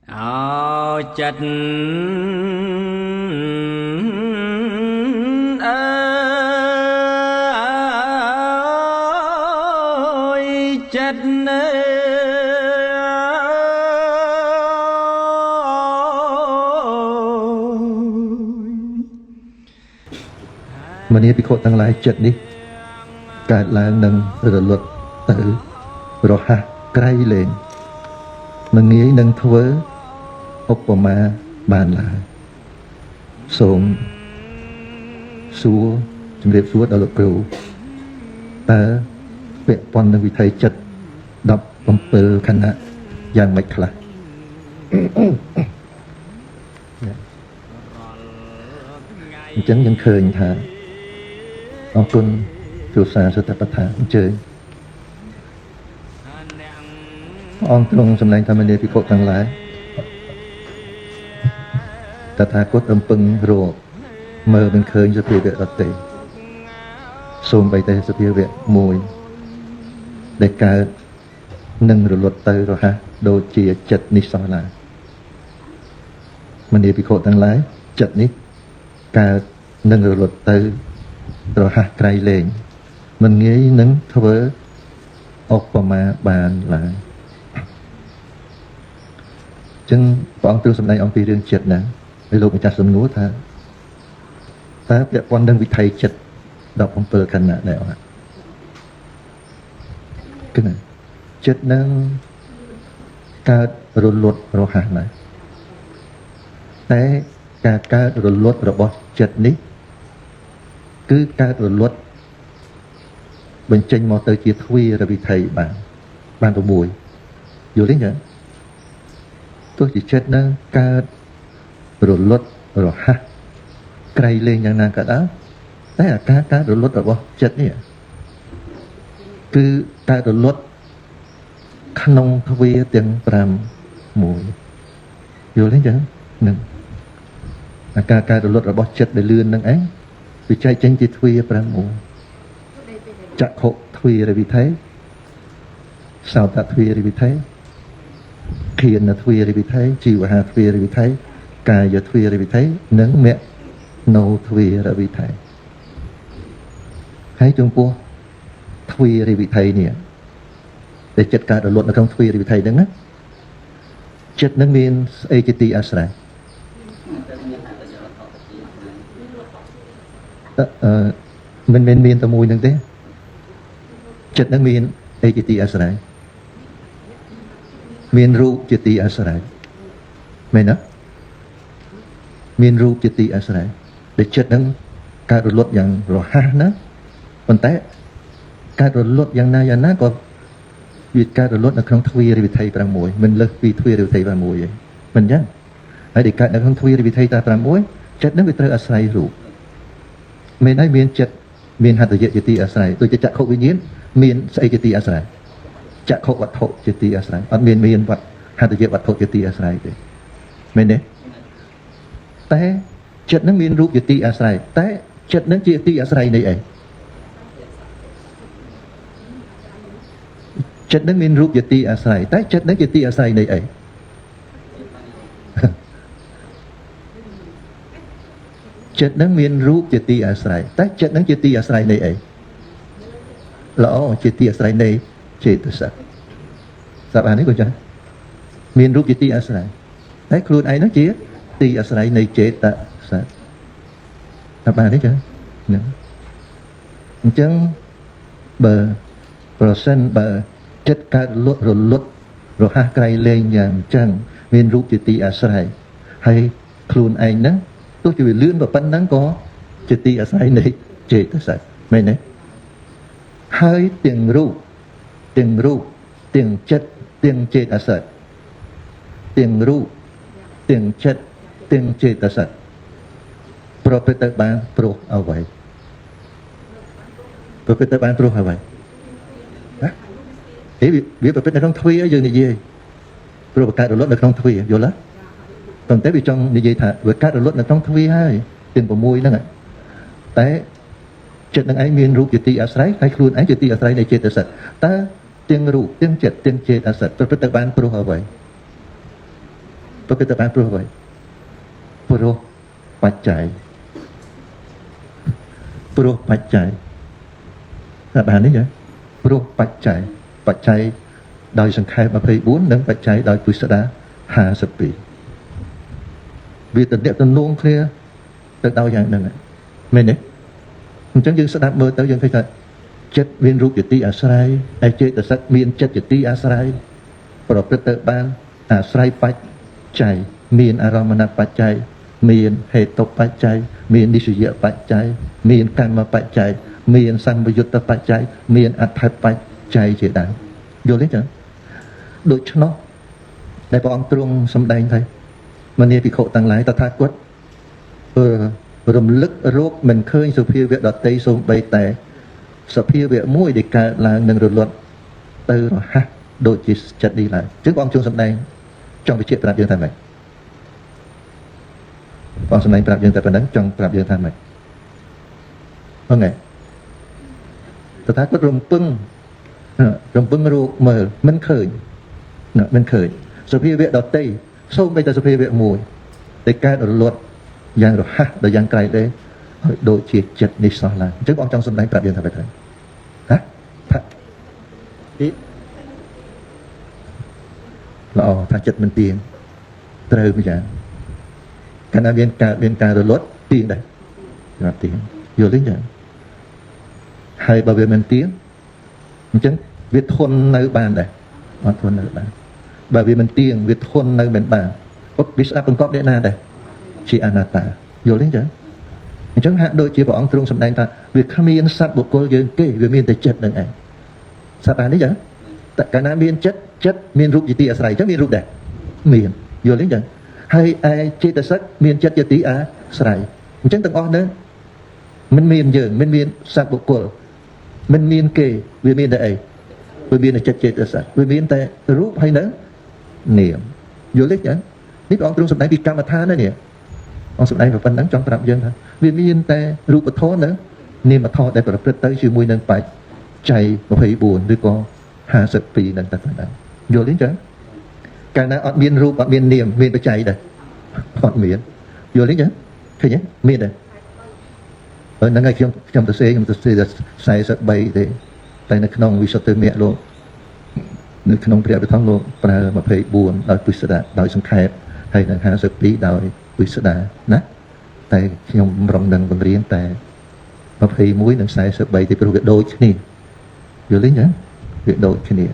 ចិត្តអើយចិត្តនៅមនីភិក្ខុទាំងឡាយចិត្តនេះកើតឡើងនឹងរលត់ទៅរហ័សក្រៃលែងមិនងាយនឹងធ្វើឧបមាបានឡើយសូមសួរជំរាបសួរដល់លោកគ្រូតើពាក់ព័ន្ធនឹងវិថីចិត្ត17ខណៈយ៉ាងម៉េចខ្លះអញ្ចឹងយើងឃើញថាអរគុណគ្រូសាសុទ្ធបថាអញ្ជើញអង្គទ្រង់សម្ដែងធម្មនាភិក្ខុទាំងឡាយតថាគតរំពឹងរកមើលមិនឃើញសភាវៈដទៃសូមបីតែសភាវៈមួយដែលកើតនឹងរលត់ទៅរហ័សដូចជាចិត្តនេះសោះឡើយមនីភិក្ខុទាំងឡាយចិត្តនេះកើតនឹងរលត់ទៅរហ័សក្រៃលែងមិនងាយនឹងធ្វើឧបមាបានឡើយចឹងព្រះអង្គទ្រង់សម្ដែងអំពីរឿងចិត្តណាហើយលោកម្ចាស់សំណួរថាតើពាក់ព័ន្ធនឹងវិថីចិត្ត17ខណៈដែរអត់គឺណាចិត្តនឹងកើតរលត់រហ័សណាស់តែការកើតរលត់របស់ចិត្តនេះគឺកើតរលត់បញ្ចេញមកទៅជាទ្វារវិថីបាន6យល់ទេចាទោះជាចិត្តនឹងកើតរលត់រហ័សក្រៃលែងយ៉ាងណាក៏ដោយតែអាការកើតរលត់របស់ចិត្តនេះគឺកើតរលត់ក្នុងទ្វារទាំង5មួយយល់ទេចានឹងអាការកើតរលត់របស់ចិត្តដែលលឿននឹងឯងវាចែកចេញជាទ្វារ5មួយចក្ខុទ្វារវិថីសោតទ្វារវិថីឃានទ្វារវិថីជីវហាទ្វារវិថីកាយទ្វារវិថីនិងមនោទ្វារវិថីហើយចំពោះទ្វារវិថីនេះដែលចិត្តកើតរលត់នៅក្នុងទ្វារវិថីហ្នឹងណាចិត្តនឹងមានស្អីជាទីអាស្រ័យមិនមែនមានតែមួយហ្នឹងទេចិត្តនឹងមានអីជាទីអាស្រ័យមានរូបជាទីអាស្រ័យមែនទេមានរូបជាទីអាស្រ័យដែលចិត្តនឹងកើតរលត់យ៉ាងរហ័សណាប៉ុន្តែកើតរលត់យ៉ាងណាក៏វាកើតរលត់នៅក្នុងទ្វារវិថី6មិនលើសពីទ្វារវិថី6ទេមិនអញ្ចឹងហើយដែលកើតនៅក្នុងទ្វារវិថីតែ6ចិត្តនឹងវាត្រូវអាស្រ័យរូបមែនហើយមានចិត្តមានហត្ថយៈជាទីអាស្រ័យដូចជាចក្ខុវិញ្ញាណមានស្អីជាទីអាស្រ័យចក្ខុវត្ថុជាទីអាស្រ័យអត់មានហត្ថយៈវត្ថុជាទីអាស្រ័យទេមែនទេតែចិត្តនឹងមានរូបជាទីអាស្រ័យតែចិត្តនឹងជាទីអាស្រ័យនៃអីចិត្តនឹងមានរូបជាទីអាស្រ័យតែចិត្តនឹងជាទីអាស្រ័យនៃអីចិត្តនឹងមានរូបជាទីអាស្រ័យតែចិត្តនឹងជាទីអាស្រ័យនៃអីល្អជាទីអាស្រ័យនៃចេតសិកស្ដាប់អានេះក៏ចាមានរូបជាទីអាស្រ័យតែខ្លួនឯងនោះជាទីអាស្រ័យនៃចេតសិកស្ដាប់អានេះចាហ្នឹងអញ្ចឹងបើប្រសិនបើចិត្តកើតរលត់រហ័សក្រៃលែងយ៉ាងអញ្ចឹងមានរូបជាទីអាស្រ័យហើយខ្លួនឯងហ្នឹងទោះជាវាលឿនប៉ុណ្ណឹងក៏ជាទីអាស្រ័យនៃចេតសិកមែនទេហើយទាំងរូបទាំងចិត្តទាំងចេតសិកទាំងរូបទាំងចិត្តទាំងចេតសិកប្រព្រឹត្តទៅបានព្រោះអ្វីប្រព្រឹត្តទៅបានព្រោះអ្វីណាវាប្រព្រឹត្តនៅក្នុងទ្វារយើងនិយាយព្រោះបង្កើតរលត់នៅក្នុងទ្វារយល់ទេប៉ុន្តែវាចង់និយាយថាវាកើតរលត់នៅក្នុងទ្វារហើយទាំង6ហ្នឹងតែចិត្តនឹងឯងមានរូបជាទីអាស្រ័យហើយខ្លួនឯងជាទីអាស្រ័យនៃចេតសិកតើទាំងរូបទាំងចិត្តទាំងចេតសិកប្រព្រឹត្តទៅបានព្រោះអ្វី ប្រព្រឹត្តទៅបានព្រោះអ្វីព្រោះបច្ច័យតែបាននេះចាព្រោះបច្ច័យដោយសង្ខេប24និងបច្ច័យដោយពុស្ដា52វាតំណាក់ទំនងគ្នាទៅដល់យ៉ាងហ្នឹងមែនទេអញ្ចឹងយើងស្ដាប់មើលទៅយើងឃើញថាចិត្តមានរូបជាទីអាស្រ័យឯចេតសិកមានចិត្តជាទីអាស្រ័យប្រព្រឹត្តទៅបានអាស្រ័យបច្ច័យមានអារម្មណបច្ច័យមានហេតុបច្ច័យមាននិស្សយបច្ច័យមានកម្មបច្ច័យមានសម្បយុត្តបច្ច័យមានអត្ថបច្ច័យជាដើមយល់ទេចឹងដូច្នោះដែលព្រះអង្គទ្រង់សម្ដែងថាមនីភិក្ខុទាំងឡាយតថាគតរំលឹករកមិនឃើញសុភាវៈដតីសូម្បីតែសភាវៈមួយដែលកើតឡើងនឹងរលត់ទៅរហ័សដូចជាចិត្តនេះឡើយអញ្ចឹងព្រះអង្គទ្រង់សម្ដែងចង់បញ្ជាក់ប្រាប់យើងថាម៉េចព្រះអង្គសម្ដែងប្រាប់យើងតែប៉ុណ្្នឹងចង់ប្រាប់យើងថាម៉េចហ្នឹងហើយតថាគតរំពឹងរកមើលមិនឃើញសភាវៈដតីសូម្បីតែសភាវៈមួយដែលកើតរលត់យ៉ាងរហ័សដល់យ៉ាងក្រៃលែងហើយដូចជាចិត្តនេះសោះឡើយអញ្ចឹងបងចង់សម្ដែងប្រាប់យើងថាម៉េចទៅល្អថាចិត្តមិនទៀងត្រូវម្យ៉ាងកាលណាមានការរលត់ទៀងដែរស្រាប់ទៀងយល់ទេចឹងហើយបើវាមិនទៀងអញ្ចឹងវាធន់នៅបានដែរអត់ធន់នៅបានបើវាមិនទៀងវាធន់នៅមិនបានវាស្ដាប់បង្កប់អ្នកណាដែរជាអនត្តាយល់ទេចឹងអញ្ចឹងហាក់ដូចជាព្រះអង្គទ្រង់សម្ដែងថាវាគ្មានសត្វបុគ្គលយើងទេវាមានតែចិត្តនឹងឯងសត្វអានេះចឹងតែកាលណាមានចិត្តមានរូបជាទីអាស្រ័យចឹងមានរូបដែរមានយល់ទេចឹងហើយឯចេតសិកមានចិត្តជាទីអាស្រ័យអញ្ចឹងទាំងអស់ហ្នឹងមិនមានយើងមិនមានសត្វបុគ្គលមិនមានគេវាមានតែអីវាមានតែចិត្តចេតសិកវាមានតែរូបហើយនឹងនាមយល់ទេចឹងនេះព្រះអង្គទ្រង់សម្ដែងពីកម្មដ្ឋានណានេះអង្គសម្ដែងប៉ុណ្ណឹងចង់ប្រាប់យើងថាវាមានតែរូបធម៌និងនាមធម៌ដែលប្រព្រឹត្តទៅជាមួយនឹងបច្ច័យ24ឬក៏52នឹងតែប៉ុណ្ណឹងយល់ទេចឹងកាលណាអត់មានរូបអត់មាននាមមានបច្ច័យដែរអត់មានយល់ទេចឹងឃើញទេមានដែរហ្នឹងហើយខ្ញុំទៅសេ43ទេតែនៅក្នុងវិសុទ្ធិមគ្គលោកនៅក្នុងព្រះបឋមលោកប្រើ24ដោយពុស្ដាដោយសង្ខេបហើយនឹង52ដោយពុស្ដាណាតែខ្ញុំរំដឹងបង្រៀនតែ21និង43ទេព្រោះវាដូចគ្នាយល់ទេចឹងវាដូចគ្នា